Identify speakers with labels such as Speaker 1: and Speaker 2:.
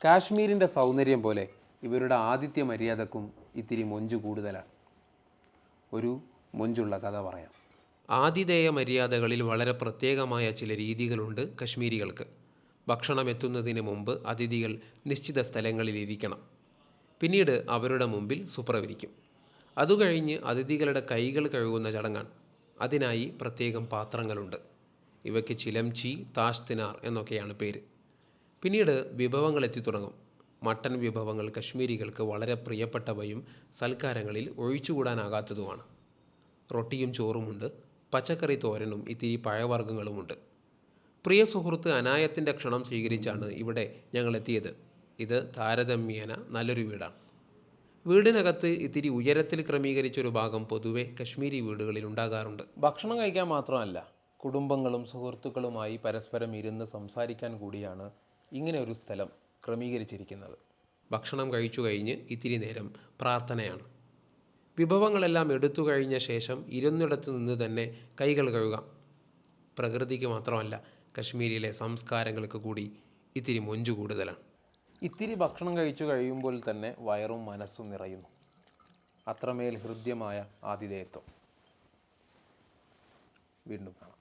Speaker 1: കാശ്മീരിൻ്റെ സൗന്ദര്യം പോലെ ഇവരുടെ ആതിഥ്യ മര്യാദക്കും ഇത്തിരി മൊഞ്ച് കൂടുതലാണ്. ഒരു മൊഞ്ചുള്ള കഥ പറയാം.
Speaker 2: ആതിഥേയ മര്യാദകളിൽ വളരെ പ്രത്യേകമായ ചില രീതികളുണ്ട് കശ്മീരികൾക്ക്. ഭക്ഷണം എത്തുന്നതിന് മുമ്പ് അതിഥികൾ നിശ്ചിത സ്ഥലങ്ങളിൽ ഇരിക്കണം. പിന്നീട് അവരുടെ മുമ്പിൽ സുപ്ര വിരിക്കും. അതുകഴിഞ്ഞ് അതിഥികളുടെ കൈകൾ കഴുകുന്ന ചടങ്ങാണ്. അതിനായി പ്രത്യേകം പാത്രങ്ങളുണ്ട്. ഇവയ്ക്ക് ചിലംചി, താഷ് തിനാർ എന്നൊക്കെയാണ് പേര്. പിന്നീട് വിഭവങ്ങൾ എത്തിത്തുടങ്ങും. മട്ടൻ വിഭവങ്ങൾ കശ്മീരികൾക്ക് വളരെ പ്രിയപ്പെട്ടവയും സൽക്കാരങ്ങളിൽ ഒഴിച്ചുകൂടാനാകാത്തതുമാണ്. റൊട്ടിയും ചോറുമുണ്ട്. പച്ചക്കറി തോരനും ഇത്തിരി പഴവർഗ്ഗങ്ങളുമുണ്ട്. പ്രിയ സുഹൃത്ത് അനായത്തിൻ്റെ ക്ഷണം സ്വീകരിച്ചാണ് ഇവിടെ ഞങ്ങളെത്തിയത്. ഇത് താരതമ്യേന നല്ലൊരു വീടാണ്. വീടിനകത്ത് ഇത്തിരി ഉയരത്തിൽ ക്രമീകരിച്ചൊരു ഭാഗം പൊതുവെ കശ്മീരി വീടുകളിൽ ഉണ്ടാകാറുണ്ട്.
Speaker 1: ഭക്ഷണം കഴിക്കാൻ മാത്രമല്ല, കുടുംബങ്ങളും സുഹൃത്തുക്കളുമായി പരസ്പരം ഇരുന്ന് സംസാരിക്കാൻ കൂടിയാണ് ഇങ്ങനെ ഒരു സ്ഥലം ക്രമീകരിച്ചിരിക്കുന്നത്.
Speaker 2: ഭക്ഷണം കഴിച്ചു കഴിഞ്ഞ് ഇത്തിരി നേരം പ്രാർത്ഥനയാണ്. വിഭവങ്ങളെല്ലാം എടുത്തു കഴിഞ്ഞ ശേഷം ഇരുന്നിടത്ത് നിന്ന് തന്നെ കൈകൾ കഴുകാം. പ്രകൃതിക്ക് മാത്രമല്ല, കശ്മീരിലെ സംസ്കാരങ്ങൾക്ക് കൂടി ഇത്തിരി മൊഞ്ചു കൂടുതലാണ്.
Speaker 1: ഇത്തിരി ഭക്ഷണം കഴിച്ചു കഴിയുമ്പോൾ തന്നെ വയറും മനസ്സും നിറയുന്നു. അത്രമേൽ ഹൃദ്യമായ ആതിഥേയത്വം. വീണ്ടും കാണാം.